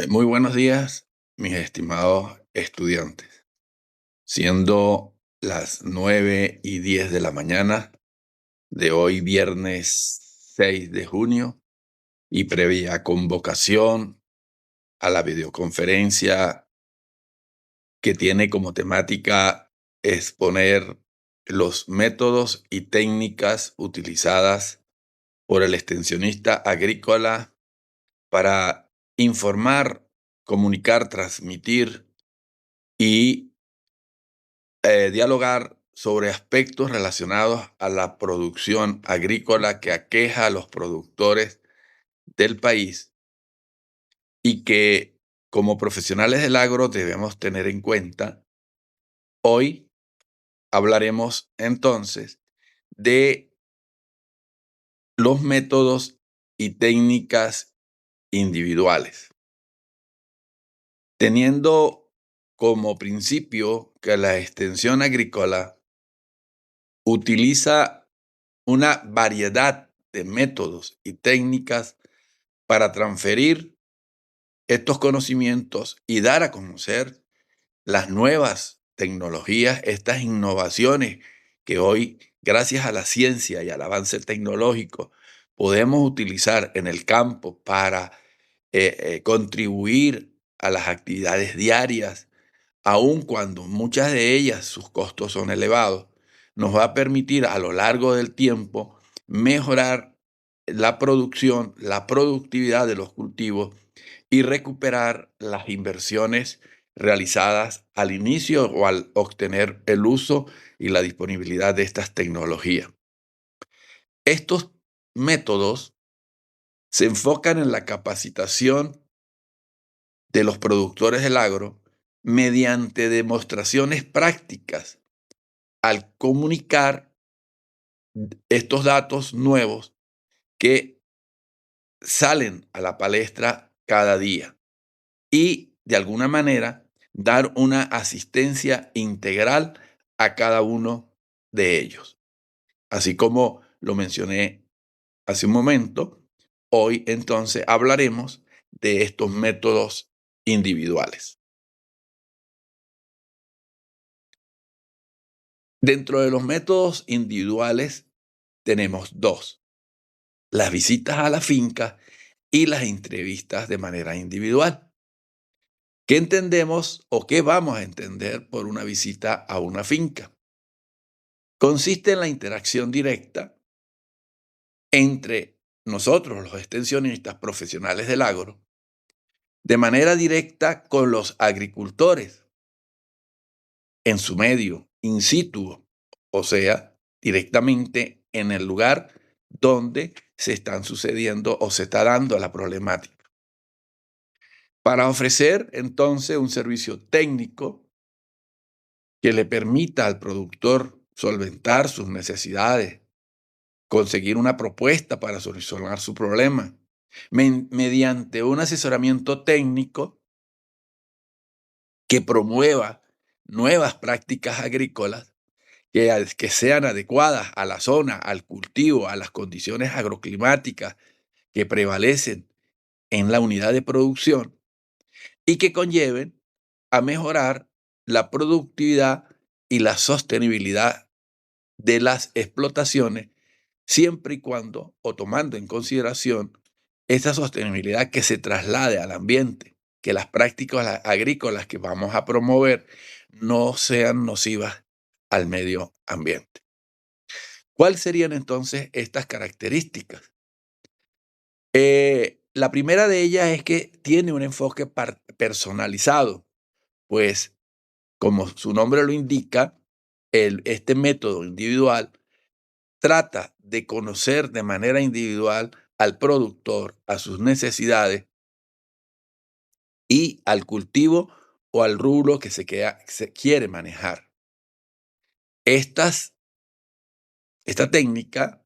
Muy buenos días, mis estimados estudiantes. Siendo las 9:10 de la mañana de hoy, viernes 6 de junio, y previa convocación a la videoconferencia que tiene como temática exponer los métodos y técnicas utilizadas por el extensionista agrícola para informar, comunicar, transmitir y dialogar sobre aspectos relacionados a la producción agrícola que aqueja a los productores del país y que como profesionales del agro debemos tener en cuenta. Hoy hablaremos entonces de los métodos y técnicas individuales, teniendo como principio que la extensión agrícola utiliza una variedad de métodos y técnicas para transferir estos conocimientos y dar a conocer las nuevas tecnologías, estas innovaciones que hoy, gracias a la ciencia y al avance tecnológico, podemos utilizar en el campo para contribuir a las actividades diarias, aun cuando muchas de ellas sus costos son elevados, nos va a permitir a lo largo del tiempo mejorar la producción, la productividad de los cultivos y recuperar las inversiones realizadas al inicio o al obtener el uso y la disponibilidad de estas tecnologías. Estos métodos se enfocan en la capacitación de los productores del agro mediante demostraciones prácticas al comunicar estos datos nuevos que salen a la palestra cada día y de alguna manera dar una asistencia integral a cada uno de ellos. Así como lo mencioné hace un momento, hoy entonces hablaremos de estos métodos individuales. Dentro de los métodos individuales tenemos dos: las visitas a la finca y las entrevistas de manera individual. ¿Qué entendemos o qué vamos a entender por una visita a una finca? Consiste en la interacción directa entre nosotros, los extensionistas profesionales del agro, de manera directa con los agricultores en su medio, in situ, o sea, directamente en el lugar donde se están sucediendo o se está dando la problemática, para ofrecer entonces un servicio técnico que le permita al productor solventar sus necesidades, conseguir una propuesta para solucionar su problema, mediante un asesoramiento técnico que promueva nuevas prácticas agrícolas que sean adecuadas a la zona, al cultivo, a las condiciones agroclimáticas que prevalecen en la unidad de producción y que conlleven a mejorar la productividad y la sostenibilidad de las explotaciones, siempre y cuando, o tomando en consideración, esa sostenibilidad que se traslade al ambiente, que las prácticas agrícolas que vamos a promover no sean nocivas al medio ambiente. ¿Cuáles serían entonces estas características? La primera de ellas es que tiene un enfoque personalizado, pues como su nombre lo indica, este método individual trata de conocer de manera individual al productor, a sus necesidades y al cultivo o al rubro que se quiere manejar. Esta técnica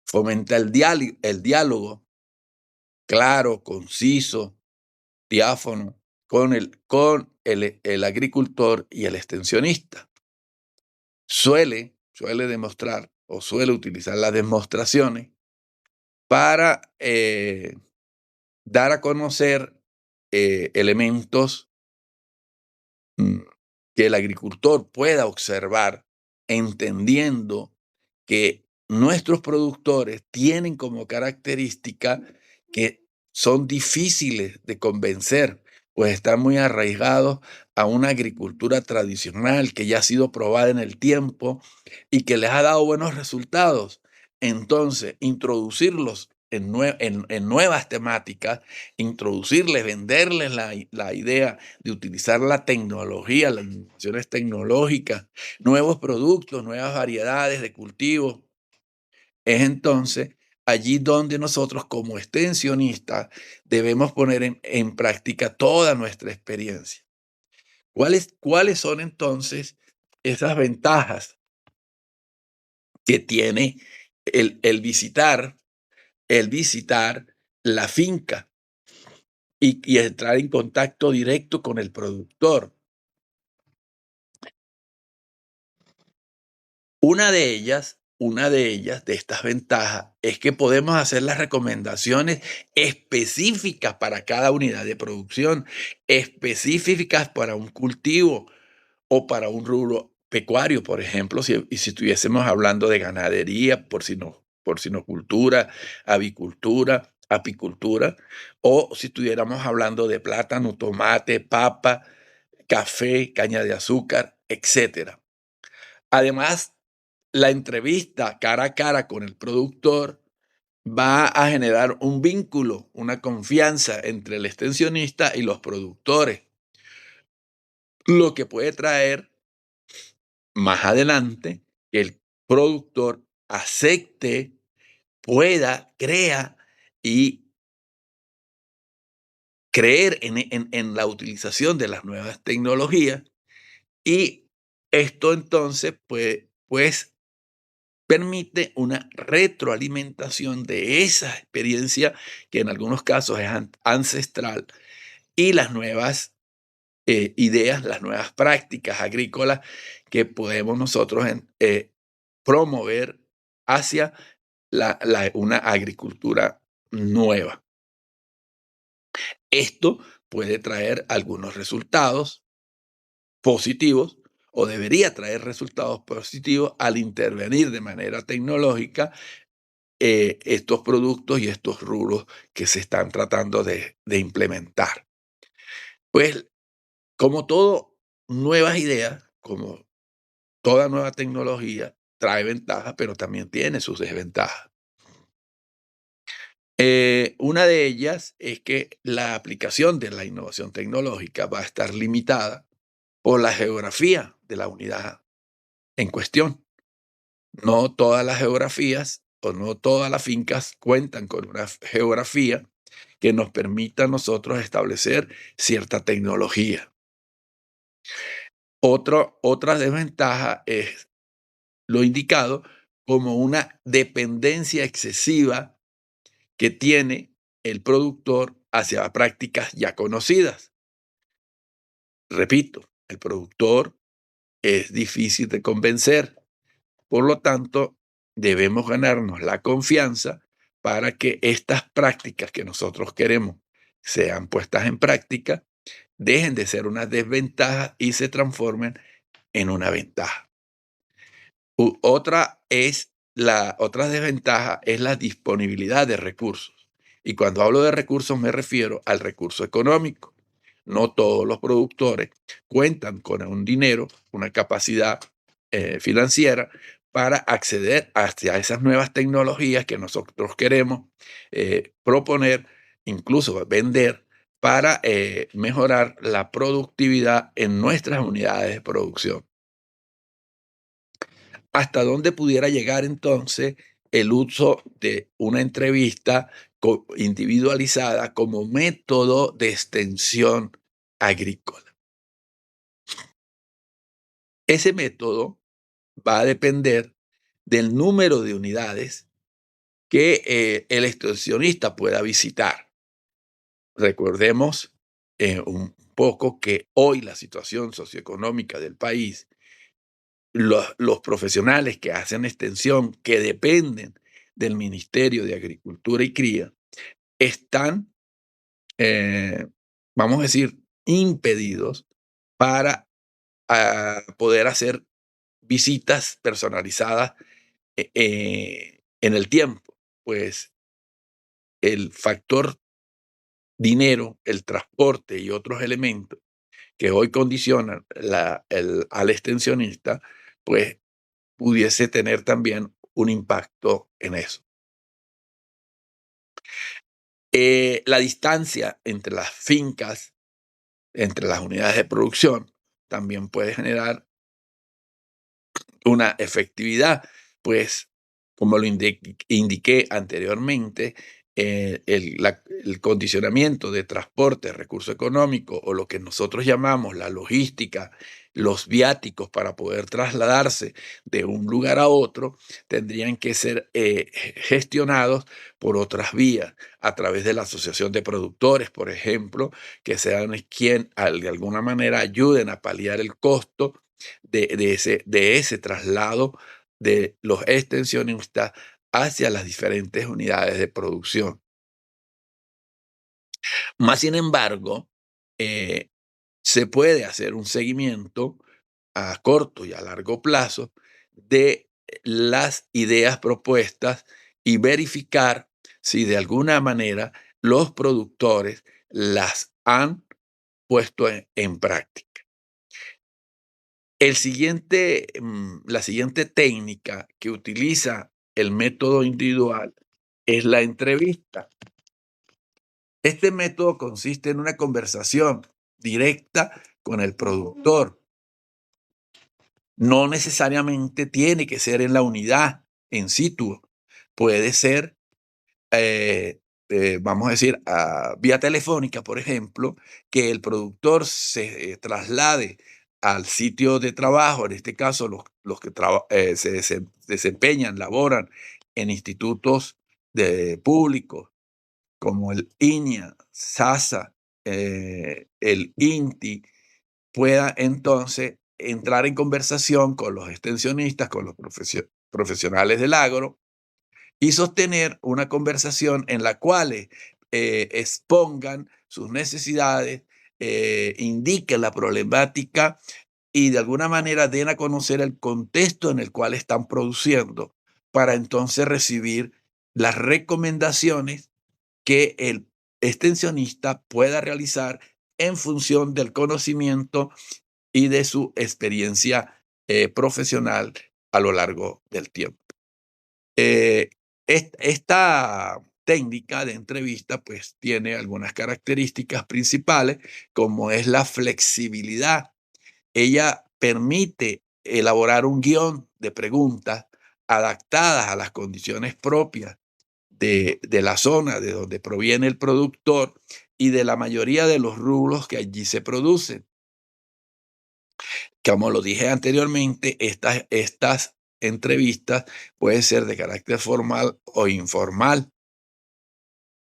fomenta el diálogo claro, conciso, diáfano con el agricultor y el extensionista. Suele demostrar o suele utilizar las demostraciones para dar a conocer elementos mm, que el agricultor pueda observar, entendiendo que nuestros productores tienen como característica que son difíciles de convencer, pues están muy arraigados a una agricultura tradicional que ya ha sido probada en el tiempo y que les ha dado buenos resultados. Entonces, introducirlos en nuevas temáticas, introducirles, venderles la idea de utilizar la tecnología, las innovaciones tecnológicas, nuevos productos, nuevas variedades de cultivos, es entonces allí donde nosotros como extensionistas debemos poner en práctica toda nuestra experiencia. ¿Cuáles son entonces esas ventajas que tiene el visitar la finca y entrar en contacto directo con el productor? Una de ellas, de estas ventajas, es que podemos hacer las recomendaciones específicas para cada unidad de producción, específicas para un cultivo o para un rubro pecuario, por ejemplo, si estuviésemos hablando de ganadería, porcinocultura, avicultura, apicultura, o si estuviéramos hablando de plátano, tomate, papa, café, caña de azúcar, etcétera. Además, la entrevista cara a cara con el productor va a generar un vínculo, una confianza entre el extensionista y los productores, lo que puede traer más adelante que el productor acepte, pueda, crea y creer en la utilización de las nuevas tecnologías, y esto entonces pues permite una retroalimentación de esa experiencia que en algunos casos es ancestral, y las nuevas ideas, las nuevas prácticas agrícolas que podemos nosotros promover hacia una agricultura nueva. Esto puede traer algunos resultados positivos, o debería traer resultados positivos al intervenir de manera tecnológica estos productos y estos rubros que se están tratando de implementar. Pues, como todo, nuevas ideas, como toda nueva tecnología, trae ventajas, pero también tiene sus desventajas. Una de ellas es que la aplicación de la innovación tecnológica va a estar limitada por la geografía de la unidad en cuestión. No todas las geografías o no todas las fincas cuentan con una geografía que nos permita a nosotros establecer cierta tecnología. Otra desventaja es lo indicado como una dependencia excesiva que tiene el productor hacia prácticas ya conocidas. Repito, el productor es difícil de convencer, por lo tanto, debemos ganarnos la confianza para que estas prácticas que nosotros queremos sean puestas en práctica, dejen de ser una desventaja y se transformen en una ventaja. Otra desventaja es la disponibilidad de recursos. Y cuando hablo de recursos me refiero al recurso económico. No todos los productores cuentan con un dinero, una capacidad financiera para acceder hacia esas nuevas tecnologías que nosotros queremos proponer, incluso vender, para mejorar la productividad en nuestras unidades de producción. ¿Hasta dónde pudiera llegar entonces el uso de una entrevista individualizada como método de extensión agrícola? Ese método va a depender del número de unidades que el extensionista pueda visitar. Recordemos un poco que hoy la situación socioeconómica del país, los profesionales que hacen extensión, que dependen del Ministerio de Agricultura y Cría, están vamos a decir, impedidos para poder hacer visitas personalizadas en el tiempo. Pues el factor dinero, el transporte y otros elementos que hoy condicionan al extensionista, pues pudiese tener también un impacto en eso. La distancia entre las fincas, entre las unidades de producción, también puede generar una efectividad, pues como lo indiqué anteriormente, el condicionamiento de transporte, recurso económico o lo que nosotros llamamos la logística, los viáticos para poder trasladarse de un lugar a otro, tendrían que ser gestionados por otras vías, a través de la asociación de productores, por ejemplo, que sean quien de alguna manera ayuden a paliar el costo de ese traslado de los extensionistas hacia las diferentes unidades de producción. Más sin embargo, eh, se puede hacer un seguimiento a corto y a largo plazo de las ideas propuestas y verificar si de alguna manera los productores las han puesto en práctica. La siguiente técnica que utiliza el método individual es la entrevista. Este método consiste en una conversación directa con el productor. No necesariamente tiene que ser en la unidad, en situ. Puede ser vamos a decir, vía telefónica, por ejemplo, que el productor se traslade al sitio de trabajo, en este caso los que desempeñan, laboran en institutos públicos como el INIA, SASA, el INTI, pueda entonces entrar en conversación con los extensionistas, con los profesionales del agro, y sostener una conversación en la cual expongan sus necesidades, indiquen la problemática y de alguna manera den a conocer el contexto en el cual están produciendo para entonces recibir las recomendaciones que el extensionista pueda realizar en función del conocimiento y de su experiencia profesional a lo largo del tiempo. Eh, esta técnica de entrevista pues tiene algunas características principales, como es la flexibilidad. Ella permite elaborar un guión de preguntas adaptadas a las condiciones propias de la zona de donde proviene el productor y de la mayoría de los rubros que allí se producen. Como lo dije anteriormente, estas entrevistas pueden ser de carácter formal o informal.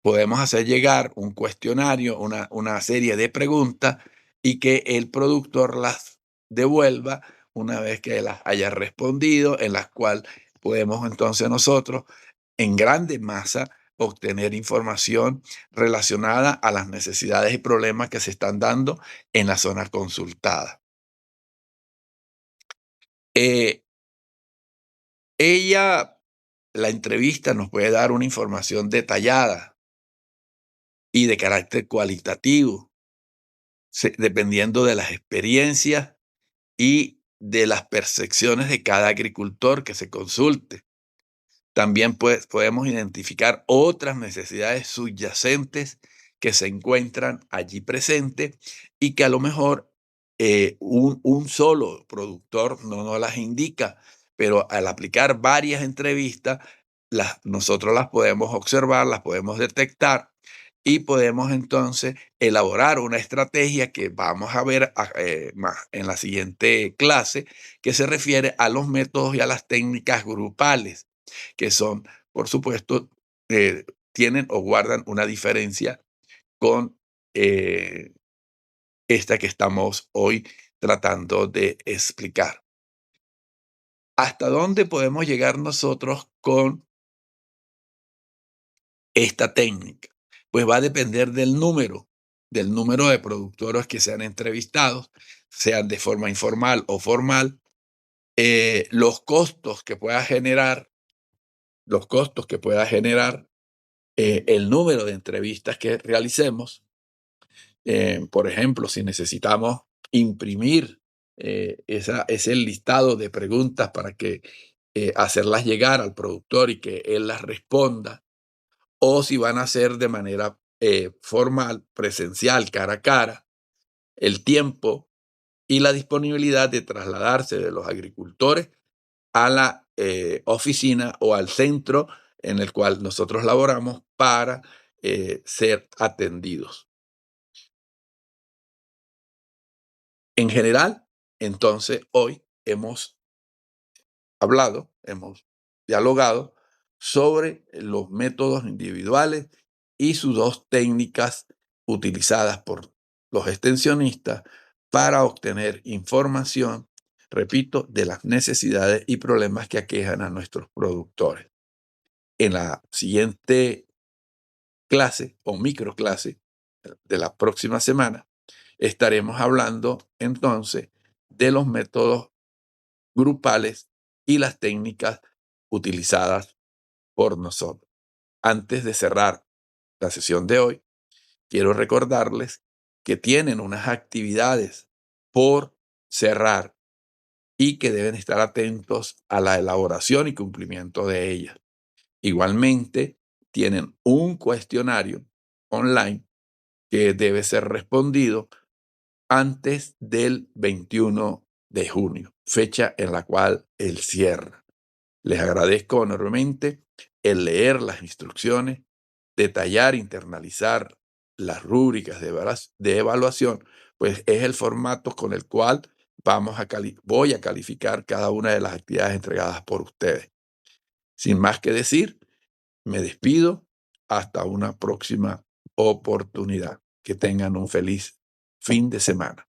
Podemos hacer llegar un cuestionario, una serie de preguntas y que el productor las devuelva una vez que las haya respondido, en las cuales podemos entonces nosotros, en grande masa, obtener información relacionada a las necesidades y problemas que se están dando en la zona consultada. Eh, Ella, la entrevista nos puede dar una información detallada y de carácter cualitativo, dependiendo de las experiencias y de las percepciones de cada agricultor que se consulte. También podemos identificar otras necesidades subyacentes que se encuentran allí presentes y que a lo mejor un solo productor no nos las indica, pero al aplicar varias entrevistas, nosotros las podemos observar, las podemos detectar y podemos entonces elaborar una estrategia que vamos a ver más en la siguiente clase, que se refiere a los métodos y a las técnicas grupales que son, por supuesto, tienen o guardan una diferencia con eh, esta que estamos hoy tratando de explicar. ¿Hasta dónde podemos llegar nosotros con esta técnica? Pues va a depender del número. del número de productores que sean entrevistados, sean de forma informal o formal, los costos que pueda generar, los costos que pueda generar el número de entrevistas que realicemos. Por ejemplo, si necesitamos imprimir ese listado de preguntas para que hacerlas llegar al productor y que él las responda, o si van a ser de manera formal, presencial, cara a cara, el tiempo y la disponibilidad de trasladarse de los agricultores a la oficina o al centro en el cual nosotros laboramos para ser atendidos. En general, entonces, hoy hemos hablado, hemos dialogado sobre los métodos individuales y sus dos técnicas utilizadas por los extensionistas para obtener información, repito, de las necesidades y problemas que aquejan a nuestros productores. En la siguiente clase o microclase de la próxima semana, estaremos hablando entonces de los métodos grupales y las técnicas utilizadas por nosotros. Antes de cerrar la sesión de hoy, quiero recordarles que tienen unas actividades por cerrar y que deben estar atentos a la elaboración y cumplimiento de ellas. Igualmente, tienen un cuestionario online que debe ser respondido antes del 21 de junio, fecha en la cual él cierra. Les agradezco enormemente el leer las instrucciones, detallar, internalizar las rúbricas de evaluación, pues es el formato con el cual voy a calificar cada una de las actividades entregadas por ustedes. Sin más que decir, me despido hasta una próxima oportunidad. Que tengan un feliz fin de semana.